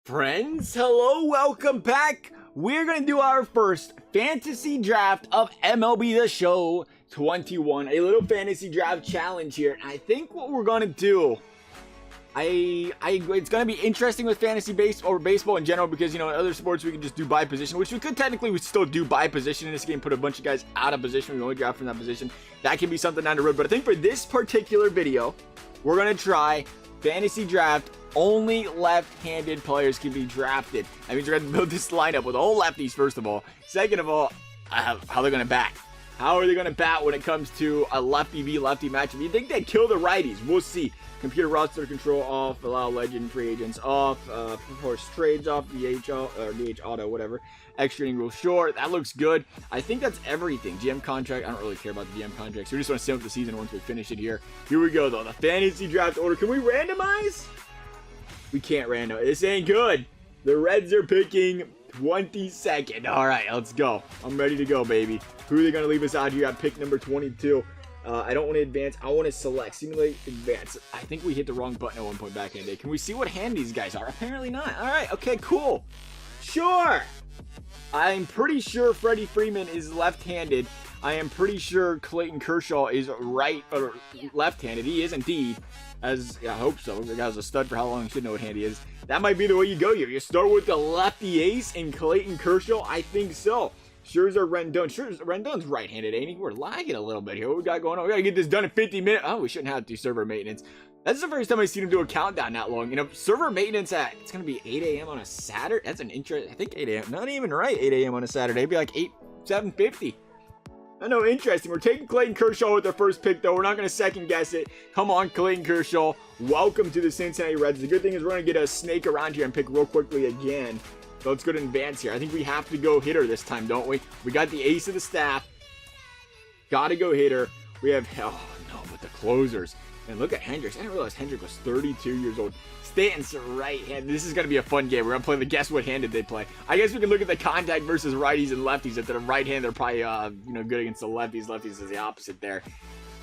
Friends, hello, welcome back. We're going to do our first fantasy draft of MLB The Show 21. A little fantasy draft challenge here. And I think what we're going to do, it's going to be interesting with fantasy baseball in general because, you know, in other sports we can just do by position, which we could technically still do by position in this game, put a bunch of guys out of position. We only draft from that position. That can be something down the road. But I think for this particular video, we're going to try fantasy draft. Only left-handed players can be drafted. That means we're going to build this lineup with all lefties, first of all. Second of all, how they're going to bat. How are they going to bat when it comes to a lefty v lefty matchup? You think they'd kill the righties? We'll see. Computer roster control off. Allow legend free agents off. Force trades off. DH auto, whatever. Extra inning rule short. That looks good. I think that's everything. GM contract. I don't really care about the GM contract. So we just want to simp the season once we finish it here. Here we go, though. The fantasy draft order. Can we randomize? We can't random. This ain't good. The Reds are picking 22nd. All right, let's go. I'm ready to go, baby. Who are they going to leave us out here at pick number 22? I don't want to advance. I want to select. Simulate advance. I think we hit the wrong button at one point back in the day. Can we see what hand these guys are? Apparently not. All right. Okay, cool. Sure. I'm pretty sure Freddie Freeman is left-handed. I am pretty sure Clayton Kershaw is right or left-handed. He is indeed. I hope so. The guy's a stud for how long. You should know what hand he is. That might be the way you go here. You start with the lefty ace and Clayton Kershaw. I think so. Scherzer, Rendon. Rendon's right-handed, ain't he? We're lagging a little bit here. What we got going on? We gotta get this done in 50 minutes. Oh, we shouldn't have to do server maintenance. That's the first time I've seen him do a countdown that long. You know, server maintenance it's gonna be 8 a.m. on a Saturday. That's an interest. I think 8 a.m. Not even right. 8 a.m. on a Saturday. It'd be like 7:50. I know, interesting. We're taking Clayton Kershaw with our first pick, though. We're not going to second guess it. Come on, Clayton Kershaw. Welcome to the Cincinnati Reds. The good thing is we're going to get a snake around here and pick real quickly again. So let's go to advance here. I think we have to go hitter this time, don't we? We got the ace of the staff. Got to go hitter. We have, oh no, but the closers. And look at Hendricks. I didn't realize Hendricks was 32 years old. Stanton's right hand. This is going to be a fun game. We're going to play the guess what hand did they play. I guess we can look at the contact versus righties and lefties. If they're right hand, they're probably good against the lefties. Lefties is the opposite there.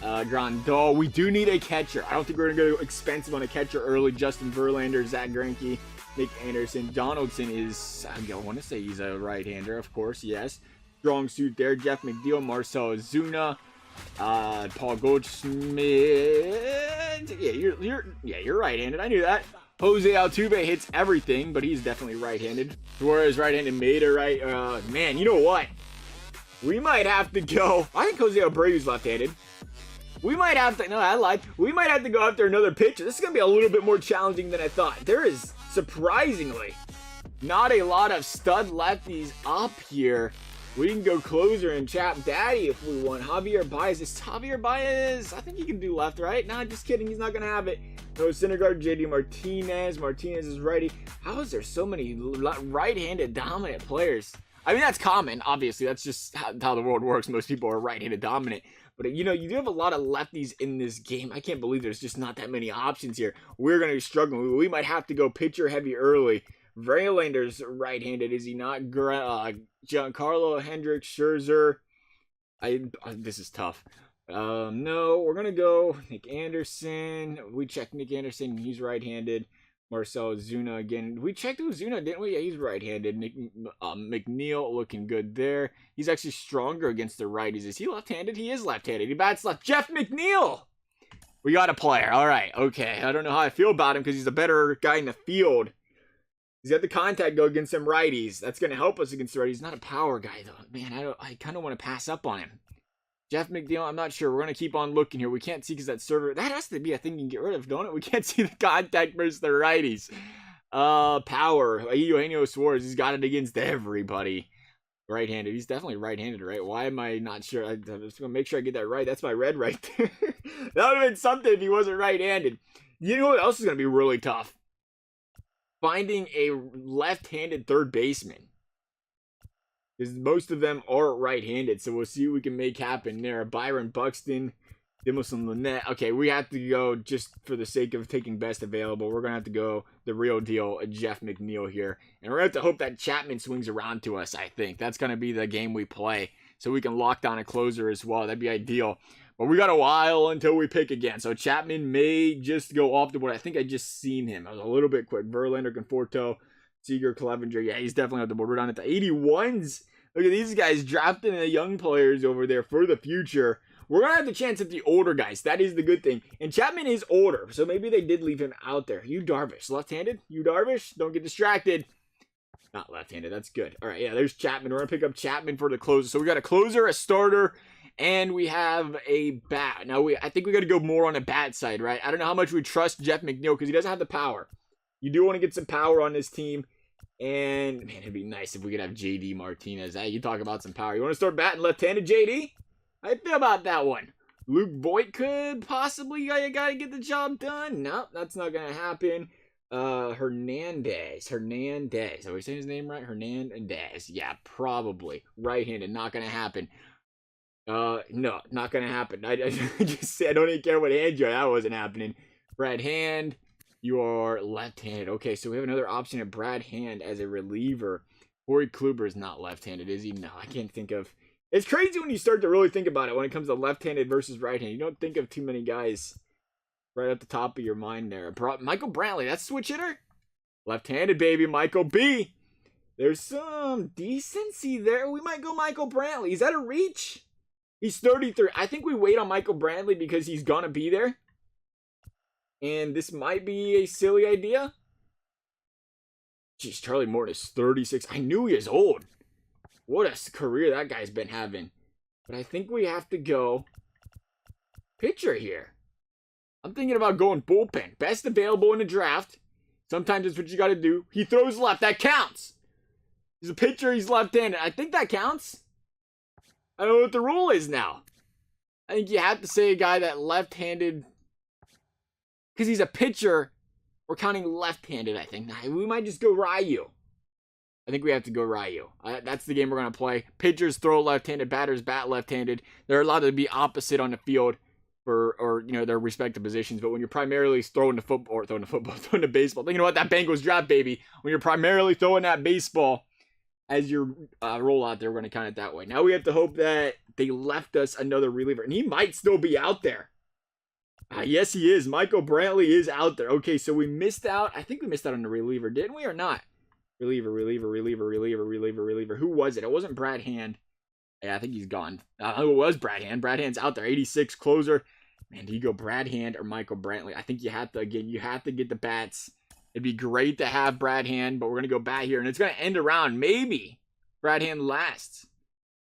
Grandal. We do need a catcher. I don't think we're going to go expensive on a catcher early. Justin Verlander, Zach Greinke, Nick Anderson. Donaldson is, I want to say he's a right-hander, of course, yes. Strong suit there. Jeff McNeil, Marcell Ozuna. Paul Goldschmidt. Yeah, you're right-handed. I knew that. Jose Altuve hits everything, but he's definitely right-handed. Suarez right-handed. Maeda right. Man, you know what? We might have to go. I think Jose Abreu's left-handed. We might have to. No, I lied. We might have to go after another pitcher. This is gonna be a little bit more challenging than I thought. There is surprisingly not a lot of stud lefties up here. We can go closer and Chap Daddy if we want. Javier Baez. Is Javier Baez? I think he can do left, right? Nah, just kidding. He's not going to have it. No, Syndergaard, JD Martinez. Martinez is righty. How is there so many right-handed dominant players? I mean, that's common, obviously. That's just how the world works. Most people are right-handed dominant. But, you know, you do have a lot of lefties in this game. I can't believe there's just not that many options here. We're going to be struggling. We might have to go pitcher heavy early. Verlander's right-handed, is he not? Giancarlo, Hendricks, Scherzer. This is tough. No, we're gonna go Nick Anderson. We checked Nick Anderson. He's right-handed. Marcell Ozuna again. We checked Ozuna, didn't we? Yeah, he's right-handed. McNeil looking good there. He's actually stronger against the righties. Is he left-handed? He is left-handed. He bats left. Jeff McNeil. We got a player. All right. Okay. I don't know how I feel about him because he's a better guy in the field. He's got the contact go against some righties. That's going to help us against the righties. He's not a power guy, though. Man, I kind of want to pass up on him. Jeff McNeil, I'm not sure. We're going to keep on looking here. We can't see because that server... That has to be a thing you can get rid of, don't it? We can't see the contact versus the righties. Power. Eugenio Suarez. He's got it against everybody. Right-handed. He's definitely right-handed, right? Why am I not sure? I'm just going to make sure I get that right. That's my red right there. That would have been something if he wasn't right-handed. You know what else is going to be really tough? Finding a left-handed third baseman. Because most of them are right-handed. So we'll see what we can make happen there. Byron Buxton, Dimmelson Lynette. Okay, we have to go just for the sake of taking best available. We're going to have to go the real deal, Jeff McNeil here. And we're going to have to hope that Chapman swings around to us, I think. That's going to be the game we play. So we can lock down a closer as well. That'd be ideal. But we got a while until we pick again. So Chapman may just go off the board. I think I just seen him. I was a little bit quick. Verlander, Conforto, Seager, Clevenger. Yeah, he's definitely on the board. We're down at the 81s. Look at these guys drafting the young players over there for the future. We're going to have the chance at the older guys. That is the good thing. And Chapman is older, so maybe they did leave him out there. Yu Darvish, left-handed? Yu Darvish, don't get distracted. Not left-handed, that's good. All right, yeah, there's Chapman. We're going to pick up Chapman for the closer. So we got a closer, a starter, and we have a bat. Now, I think we got to go more on the bat side, right? I don't know how much we trust Jeff McNeil because he doesn't have the power. You do want to get some power on this team. And, man, it'd be nice if we could have JD Martinez. Hey, you talk about some power. You want to start batting left-handed, JD? How you feel about that one? Luke Voigt could possibly gotta get the job done. No, that's not gonna happen. Hernandez. Are we saying his name right? Hernandez. Yeah, probably. Right-handed. Not gonna happen. No, not gonna happen. I just said I don't even care what hand you are. That wasn't happening. Brad Hand. You are left-handed. Okay, so we have another option at Brad Hand as a reliever. Corey Kluber is not left-handed, is he? No, I can't think of. It's crazy when you start to really think about it when it comes to left-handed versus right-handed. You don't think of too many guys right at the top of your mind there. Michael Brantley, that's switch hitter? Left-handed, baby, Michael B. There's some decency there. We might go Michael Brantley. Is that a reach? He's 33. I think we wait on Michael Brantley because he's going to be there. And this might be a silly idea. Jeez, Charlie Morton is 36. I knew he was old. What a career that guy's been having. But I think we have to go pitcher here. I'm thinking about going bullpen. Best available in the draft. Sometimes that's what you got to do. He throws left. That counts. He's a pitcher. He's left-handed. I think that counts. I don't know what the rule is now. I think you have to say a guy that left-handed. Because he's a pitcher. We're counting left-handed, I think. We might just go Ryu. I think we have to go Ryu. That's the game we're going to play. Pitchers throw left-handed, batters bat left-handed. They're allowed to be opposite on the field for their respective positions. But when you're primarily throwing the baseball. Thinking about that Bengals draft, baby. When you're primarily throwing that baseball as your rollout there, we're going to count it that way. Now we have to hope that they left us another reliever. And he might still be out there. Yes, he is. Michael Brantley is out there. Okay, so we missed out. I think we missed out on the reliever, didn't we, or not? Reliever. Who was it? It wasn't Brad Hand. Yeah, I think he's gone. It was Brad Hand. Brad Hand's out there. 86 closer. Man, do you go Brad Hand or Michael Brantley? I think you have to get the bats. It'd be great to have Brad Hand, but we're going to go bat here, and it's going to end around. Maybe Brad Hand lasts.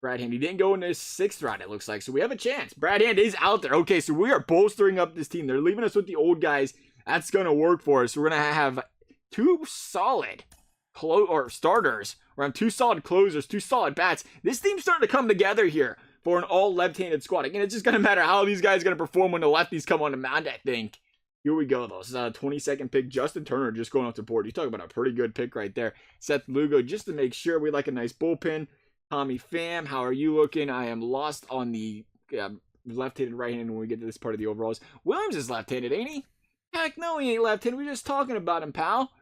Brad Hand, he didn't go in his 6th round, it looks like, so we have a chance. Brad Hand is out there. Okay, so we are bolstering up this team. They're leaving us with the old guys. That's going to work for us. We're going to have 2 solid starters. We're going to have 2 solid closers, 2 solid bats. This team's starting to come together here for an all left-handed squad. Again, it's just going to matter how these guys are going to perform when the lefties come on the mound, I think. Here we go, though. This is a 22nd pick. Justin Turner just going off the board. You talk about a pretty good pick right there. Seth Lugo, just to make sure we like a nice bullpen. Tommy Pham, how are you looking? I am lost on the left-handed, right-handed when we get to this part of the overalls. Williams is left-handed, ain't he? Heck no, he ain't left-handed. We're just talking about him, pal.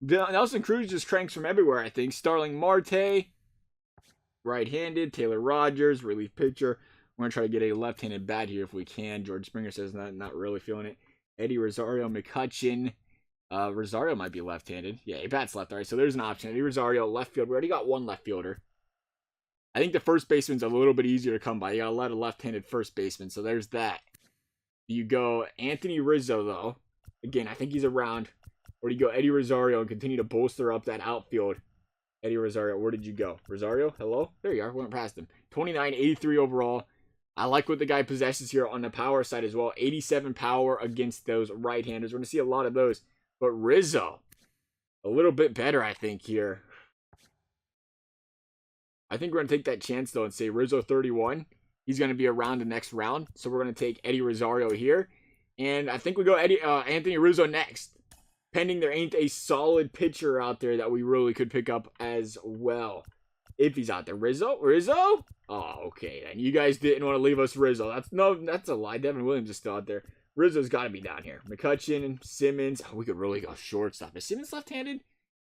Nelson Cruz just cranks from everywhere, I think. Starling Marte, right-handed. Taylor Rogers, relief pitcher. We're going to try to get a left-handed bat here if we can. George Springer says not really feeling it. Eddie Rosario, McCutcheon. Rosario might be left-handed. Yeah, he bats left. All right, so there's an option. Eddie Rosario, left field. We already got one left fielder. I think the first baseman's a little bit easier to come by. You got a lot of left-handed first baseman, so there's that. You go Anthony Rizzo, though. Again, I think he's around. Or do you go Eddie Rosario and continue to bolster up that outfield? Eddie Rosario, where did you go? Rosario, hello? There you are. We went past him. 29, 83 overall. I like what the guy possesses here on the power side as well. 87 power against those right-handers. We're going to see a lot of those. But Rizzo, a little bit better, I think, here. I think we're going to take that chance, though, and say Rizzo 31. He's going to be around the next round. So we're going to take Eddie Rosario here. And I think we go Anthony Rizzo next. Pending there ain't a solid pitcher out there that we really could pick up as well. If he's out there. Rizzo? Oh, okay. And you guys didn't want to leave us Rizzo. That's a lie. Devin Williams is still out there. Rizzo's got to be down here. McCutcheon, Simmons. Oh, we could really go shortstop. Is Simmons left-handed?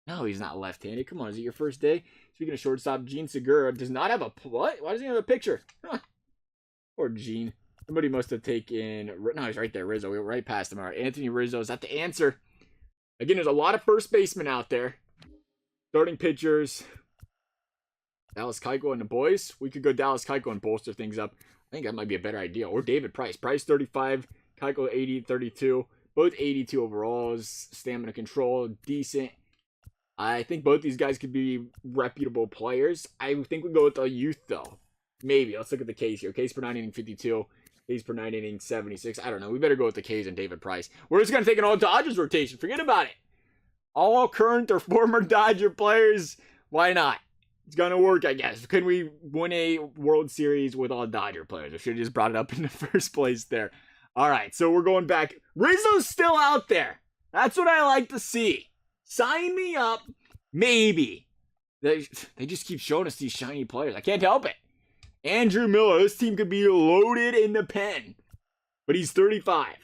No, he's not left-handed. Come on, is it your first day? Speaking of shortstop, Gene Segura does not have a... What? Why doesn't he have a picture? Huh. Poor Gene. Somebody must have taken... No, he's right there, Rizzo. We went right past him. All right, Anthony Rizzo. Is that the answer? Again, there's a lot of first basemen out there. Starting pitchers. Dallas Keuchel and the boys. We could go Dallas Keuchel and bolster things up. I think that might be a better idea. Or David Price. Price 35. Keuchel 80, 32. Both 82 overalls. Stamina control. Decent. I think both these guys could be reputable players. I think we go with the youth, though. Maybe. Let's look at the K's here. K's per 9 inning 52. K's per 9 inning 76. I don't know. We better go with the K's and David Price. We're just going to take an all Dodgers rotation. Forget about it. All current or former Dodger players. Why not? It's going to work, I guess. Could we win a World Series with all Dodger players? I should have just brought it up in the first place there. All right, so we're going back. Rizzo's still out there. That's what I like to see. Sign me up. Maybe. They just keep showing us these shiny players. I can't help it. Andrew Miller. This team could be loaded in the pen. But he's 35.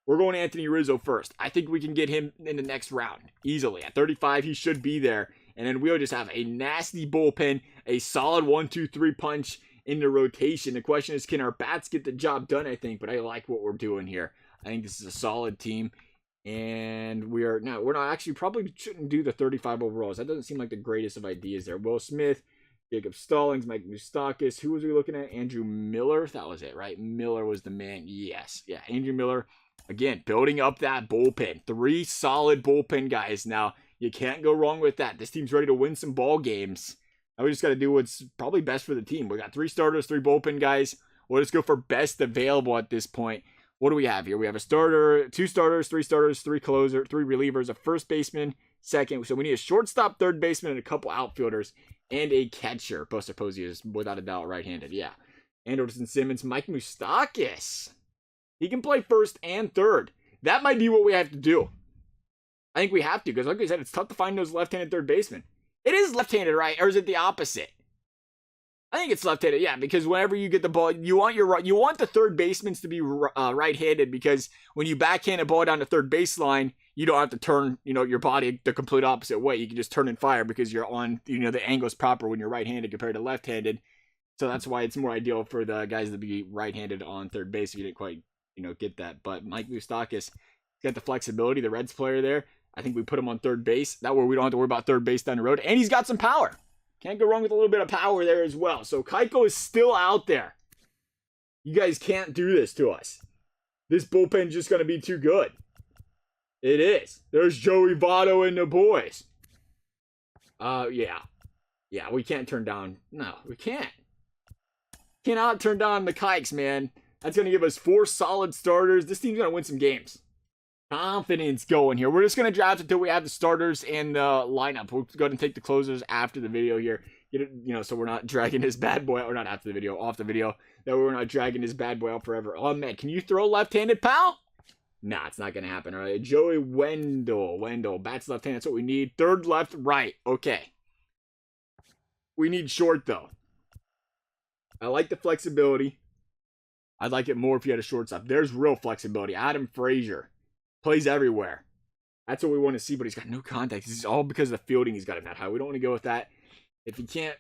We're going Anthony Rizzo first. I think we can get him in the next round. Easily. At 35, he should be there. And then we'll just have a nasty bullpen. A solid 1-2-3 punch in the rotation. The question is, can our bats get the job done, I think. But I like what we're doing here. I think this is a solid team. And we're not actually, probably shouldn't do the 35 overalls. That doesn't seem like the greatest of ideas there. Will Smith, Jacob Stallings, Mike Moustakas. Who was we looking at? Andrew Miller. That was it, right? Miller was the man. Yes. Yeah, Andrew Miller. Again, building up that bullpen. 3 solid bullpen guys. Now, you can't go wrong with that. This team's ready to win some ball games. Now we just got to do what's probably best for the team. We got 3 starters, 3 bullpen guys. We'll just go for best available at this point. What do we have here? We have a starter, 2 starters, 3 closer, 3 relievers, a first baseman, second. So we need a shortstop, third baseman, and a couple outfielders, and a catcher. Buster Posey is without a doubt right-handed. Yeah. Anderson Simmons, Mike Moustakas. He can play first and third. That might be what we have to do. I think we have to, because like I said, it's tough to find those left-handed third basemen. It is left-handed, right? Or is it the opposite? I think it's left-handed, yeah, because whenever you get the ball, you want the third basemen to be right-handed, because when you backhand a ball down the third baseline, you don't have to turn, your body the complete opposite way. You can just turn and fire because you're on, the angle is proper when you're right-handed compared to left-handed. So that's why it's more ideal for the guys to be right-handed on third base if you didn't quite, get that. But Mike Moustakas got the flexibility, the Reds player there. I think we put him on third base. That way we don't have to worry about third base down the road. And he's got some power. Can't go wrong with a little bit of power there as well. So Keuchel is still out there. You guys can't do this to us. This bullpen's just going to be too good. It is. There's Joey Votto and the boys. Yeah. Yeah, we can't turn down. No, we can't. Cannot turn down the Kikes, man. That's going to give us 4 solid starters. This team's going to win some games. Confidence going here. We're just going to draft until we have the starters and the lineup. We'll go ahead and take the closers after the video here. Get it, so we're not dragging this bad boy out. Or not after the video, off the video. That we're not dragging this bad boy out forever. Oh, man. Can you throw left-handed, pal? Nah, it's not going to happen. All right. Joey Wendell. Bats left-handed. That's what we need. Third, left, right. Okay. We need short, though. I like the flexibility. I'd like it more if you had a shortstop. There's real flexibility. Adam Frazier. Plays everywhere. That's what we want to see, but he's got no contact. This is all because of the fielding he's got him that high. We don't want to go with that. If he can't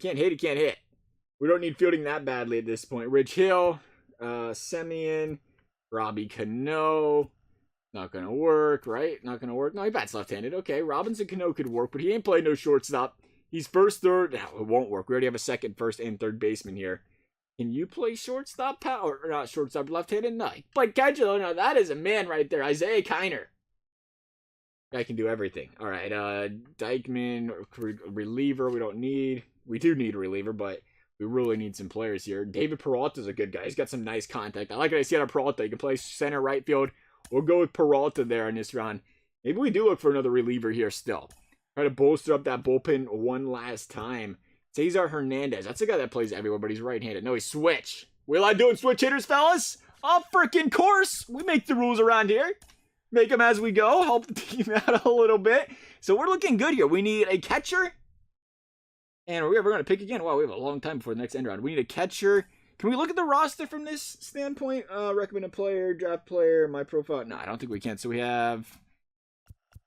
hit, he can't hit. We don't need fielding that badly at this point. Rich Hill, Semien, Robbie Cano. Not going to work, right? Not going to work. No, he bats left-handed. Okay, Robinson Cano could work, but he ain't played no shortstop. He's first, third. No, it won't work. We already have a second, first, and third baseman here. Can you play shortstop, pal? Or not shortstop, left-handed? No. But catcher, no, that is a man right there. Isaiah Kiner. Guy can do everything. All right, Dykeman, reliever, we don't need. We do need a reliever, but we really need some players here. David Peralta's a good guy. He's got some nice contact. I like what I see out of Peralta. He can play center, right field. We'll go with Peralta there in this round. Maybe we do look for another reliever here still. Try to bolster up that bullpen one last time. Cesar Hernandez. That's a guy that plays everywhere, but he's right-handed. No, he's switch. We like doing switch hitters, fellas? Of freaking course. We make the rules around here. Make them as we go. Help the team out a little bit. So we're looking good here. We need a catcher. And are we ever going to pick again? Wow, we have a long time before the next end round. We need a catcher. Can we look at the roster from this standpoint? Recommended player, draft player, my profile. No, I don't think we can. So we have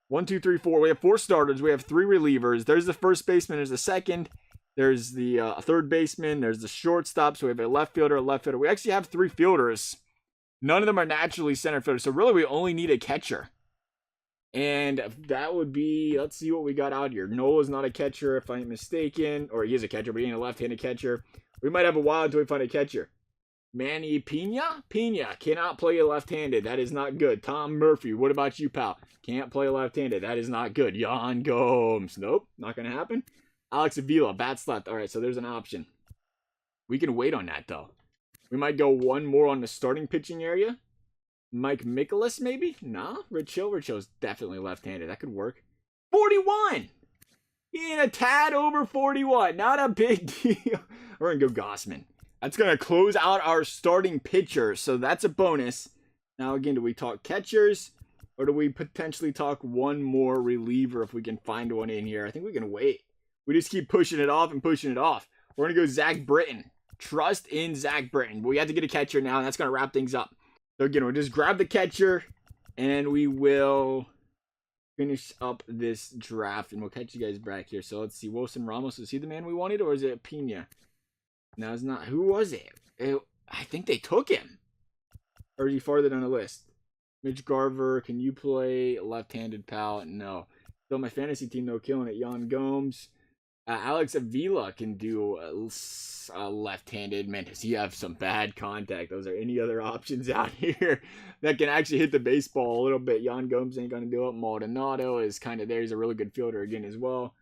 1, 2, 3, 4. We have 4 starters. We have 3 relievers. There's the first baseman. There's the second. There's the third baseman. There's the shortstop. So we have a left fielder, We actually have 3 fielders. None of them are naturally center fielders. So really, we only need a catcher. And that would be, let's see what we got out here. Nola's not a catcher, if I'm mistaken. Or he is a catcher, but he ain't a left-handed catcher. We might have a while until we find a catcher. Manny Pena? Pena cannot play left-handed. That is not good. Tom Murphy, what about you, pal? Can't play left-handed. That is not good. Yan Gomes. Nope, not going to happen. Alex Avila, bats left. All right, so there's an option. We can wait on that, though. We might go one more on the starting pitching area. Mike Mikolas, maybe? Nah, Rich Hill. Rich Hill's definitely left-handed. That could work. 41! He ain't a tad over 41. Not a big deal. We're going to go Gossman. That's going to close out our starting pitcher, so that's a bonus. Now, again, do we talk catchers, or do we potentially talk one more reliever if we can find one in here? I think we can wait. We just keep pushing it off and pushing it off. We're going to go Zach Britton. Trust in Zach Britton. We have to get a catcher now, and that's going to wrap things up. So again, we'll just grab the catcher, and we will finish up this draft, and we'll catch you guys back here. So let's see. Wilson Ramos, is he the man we wanted, or is it Pena? No, it's not. Who was it? I think they took him. Or is he farther down the list? Mitch Garver, can you play left-handed, pal? No. So my fantasy team, though, killing it. Yan Gomes. Alex Avila can do left-handed. Man, does he have some bad contact? Those are any other options out here that can actually hit the baseball a little bit. Yan Gomes ain't going to do it. Maldonado is kind of there. He's a really good fielder again as well.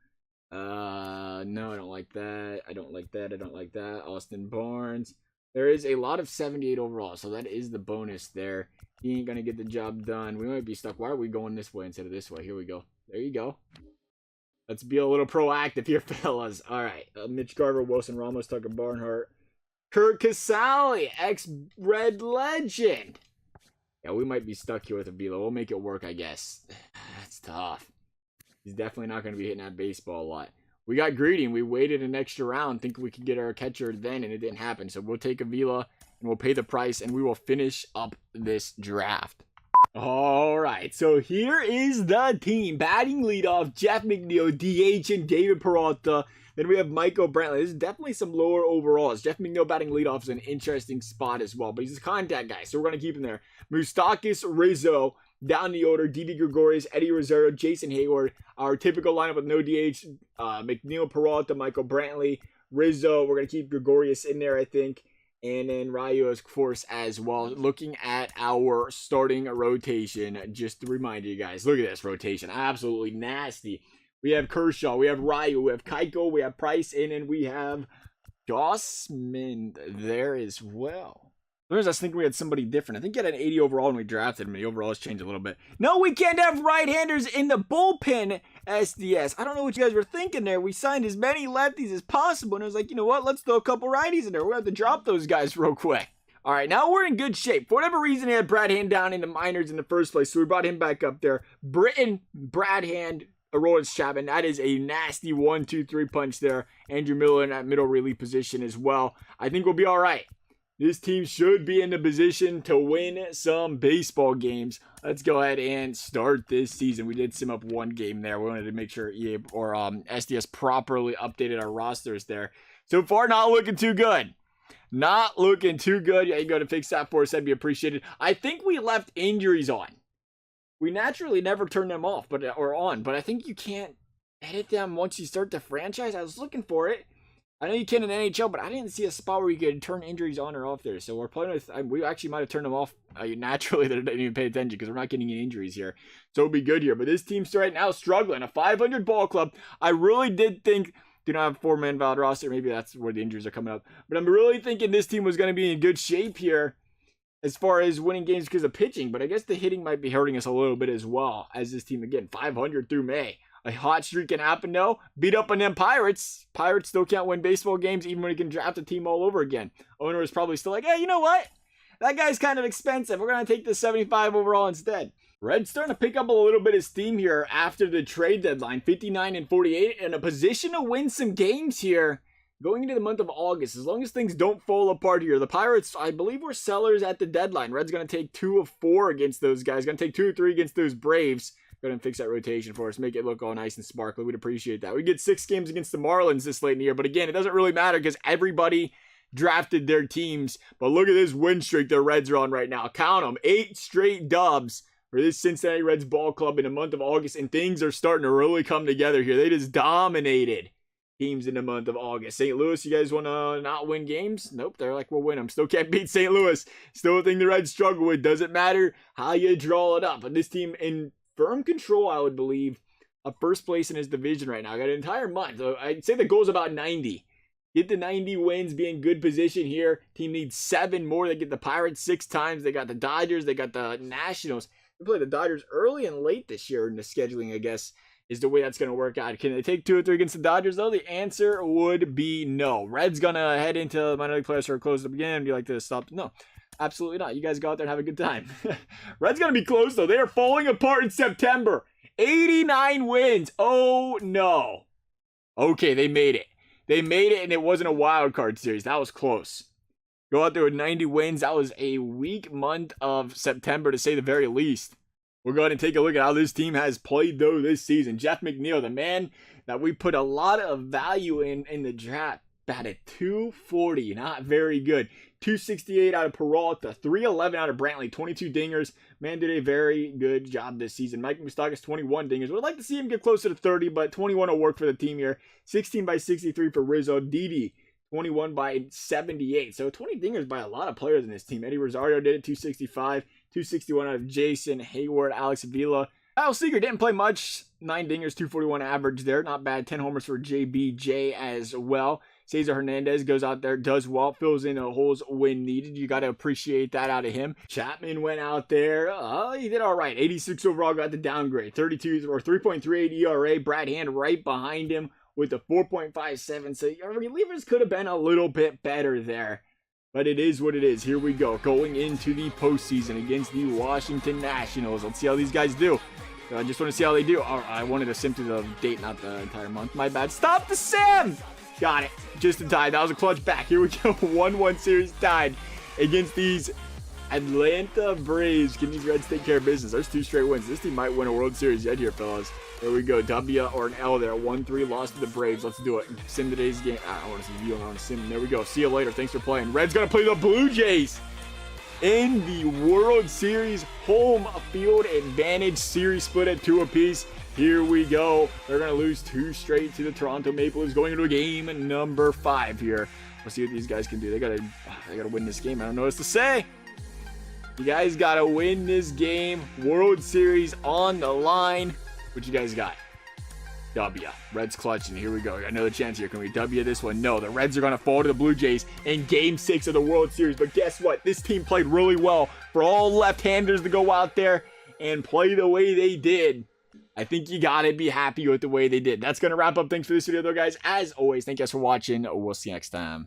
No, I don't like that. I don't like that. I don't like that. Austin Barnes. There is a lot of 78 overall, so that is the bonus there. He ain't going to get the job done. We might be stuck. Why are we going this way instead of this way? Here we go. There you go. Let's be a little proactive here, fellas. All right. Mitch Garver, Wilson Ramos, Tucker Barnhart. Kurt Casale, ex-Red legend. Yeah, we might be stuck here with Avila. We'll make it work, I guess. That's tough. He's definitely not going to be hitting that baseball a lot. We got greedy and we waited an extra round thinking we could get our catcher then, and it didn't happen. So we'll take Avila and we'll pay the price, and we will finish up this draft. All right, so here is the team. Batting leadoff, Jeff McNeil, DH, and David Peralta. Then we have Michael Brantley. This is definitely some lower overalls. Jeff McNeil batting leadoff is an interesting spot as well, but he's a contact guy, so we're going to keep him there. Moustakas, Rizzo, down the order, Didi Gregorius, Eddie Rosario, Jason Hayward. Our typical lineup with no DH, McNeil, Peralta, Michael Brantley, Rizzo. We're going to keep Gregorius in there, I think. And then Ryu, of course, as well. Looking at our starting rotation, just to remind you guys, look at this rotation. Absolutely nasty. We have Kershaw, we have Ryu, we have Keiko, we have Price, and then we have Gossman there as well. I was thinking we had somebody different. I think he had an 80 overall when we drafted him. The overall has changed a little bit. No, we can't have right-handers in the bullpen, SDS. I don't know what you guys were thinking there. We signed as many lefties as possible, and I was like, you know what? Let's throw a couple righties in there. We're going to have to drop those guys real quick. All right, now we're in good shape. For whatever reason, he had Brad Hand down in the minors in the first place, so we brought him back up there. Britton, Brad Hand, Aroldis Chapman. That is a nasty 1-2-3 punch there. Andrew Miller in that middle relief position as well. I think we'll be all right. This team should be in the position to win some baseball games. Let's go ahead and start this season. We did sim up one game there. We wanted to make sure EA or SDS properly updated our rosters there. So far, not looking too good. Not looking too good. Yeah, you go to fix that for us. That'd be appreciated. I think we left injuries on. We naturally never turn them off or on, but I think you can't edit them once you start the franchise. I was looking for it. I know you can in NHL, but I didn't see a spot where you could turn injuries on or off there. So we're playing with, we actually might have turned them off naturally. They didn't even pay attention because we're not getting any injuries here. So it'll be good here. But this team's right now struggling. A 500 ball club. I really did think, do not have a 4-man valid roster. Maybe that's where the injuries are coming up. But I'm really thinking this team was going to be in good shape here as far as winning games because of pitching. But I guess the hitting might be hurting us a little bit as well as this team, again, 500 through May. A hot streak can happen, though. Beat up on them Pirates. Pirates still can't win baseball games even when he can draft a team all over again. Owner is probably still like, hey, you know what? That guy's kind of expensive. We're going to take the 75 overall instead. Red's starting to pick up a little bit of steam here after the trade deadline. 59-48 in a position to win some games here going into the month of August. As long as things don't fall apart here. The Pirates, I believe, were sellers at the deadline. Red's going to take 2 of 4 against those guys. Going to take 2 or 3 against those Braves. Go ahead and fix that rotation for us. Make it look all nice and sparkly. We'd appreciate that. We get 6 games against the Marlins this late in the year. But again, it doesn't really matter because everybody drafted their teams. But look at this win streak the Reds are on right now. Count them. 8 straight dubs. for this Cincinnati Reds ball club in the month of August, and things are starting to really come together here. They just dominated teams in the month of August. St. Louis, you guys want to not win games? Nope, they're like, we'll win them. Still can't beat St. Louis. Still a thing the Reds struggle with. Doesn't matter how you draw it up. But this team in firm control, I would believe, of first place in his division right now. I got an entire month. So I'd say the goal is about 90. Get the 90 wins, be in good position here. Team needs 7 more. They get the Pirates 6 times. They got the Dodgers. They got the Nationals. They play the Dodgers early and late this year in the scheduling, I guess, is the way that's going to work out. Can they take 2 or 3 against the Dodgers, though? The answer would be no. Reds going to head into minor league playoffs or close up again. Do you like to stop? No, absolutely not. You guys go out there and have a good time. Reds going to be close, though. They are falling apart in September. 89 wins. Oh, no. Okay, they made it. They made it, and it wasn't a wild card series. That was close. Go out there with 90 wins. That was a weak month of September, to say the very least. We'll go ahead and take a look at how this team has played, though, this season. Jeff McNeil, the man that we put a lot of value in the draft, batted .240. Not very good. 268 out of Peralta, 311 out of Brantley, 22 dingers. Man did a very good job this season. Mike Moustakas, 21 dingers. Would like to see him get closer to 30, but 21 will work for the team here. 16 by 63 for Rizzo. Didi, 21 by 78. So 20 dingers by a lot of players in this team. Eddie Rosario did it, 265. 261 out of Jason Hayward. Alex Avila. Kyle Seager didn't play much. 9 dingers, 241 average there. Not bad. 10 homers for JBJ as well. Cesar Hernandez goes out there, does well, fills in the holes when needed. You got to appreciate that out of him. Chapman went out there. He did all right. 86 overall, got the downgrade. 32 or 3.38 ERA. Brad Hand right behind him with a 4.57. So your relievers could have been a little bit better there. But it is what it is. Here we go. Going into the postseason against the Washington Nationals. Let's see how these guys do. I just want to see how they do. Oh, I wanted to sim to the date, not the entire month. My bad. Stop the sim! Got it. Just in time. That was a clutch back. Here we go. 1-1 series tied against these Atlanta Braves. Can these Reds take care of business? There's 2 straight wins. This team might win a World Series yet here, fellas. There we go. W or an L there. 1-3 loss to the Braves. Let's do it. Sim today's game. I want to see you. I want to sim. There we go. See you later. Thanks for playing. Reds going to play the Blue Jays in the World Series home field advantage series split at 2 apiece. Here we go. They're going to lose 2 straight to the Toronto Maple Leafs going into a game number 5 here. Let's see what these guys can do. They got to win this game. I don't know what else to say. You guys got to win this game. World Series on the line. What you guys got? W. Reds clutching. Here we go. We got another chance here. Can we W this one? No. The Reds are going to fall to the Blue Jays in Game 6 of the World Series. But guess what? This team played really well for all left-handers to go out there and play the way they did. I think you got to be happy with the way they did. That's going to wrap up things for this video, though, guys. As always, thank you guys for watching. We'll see you next time.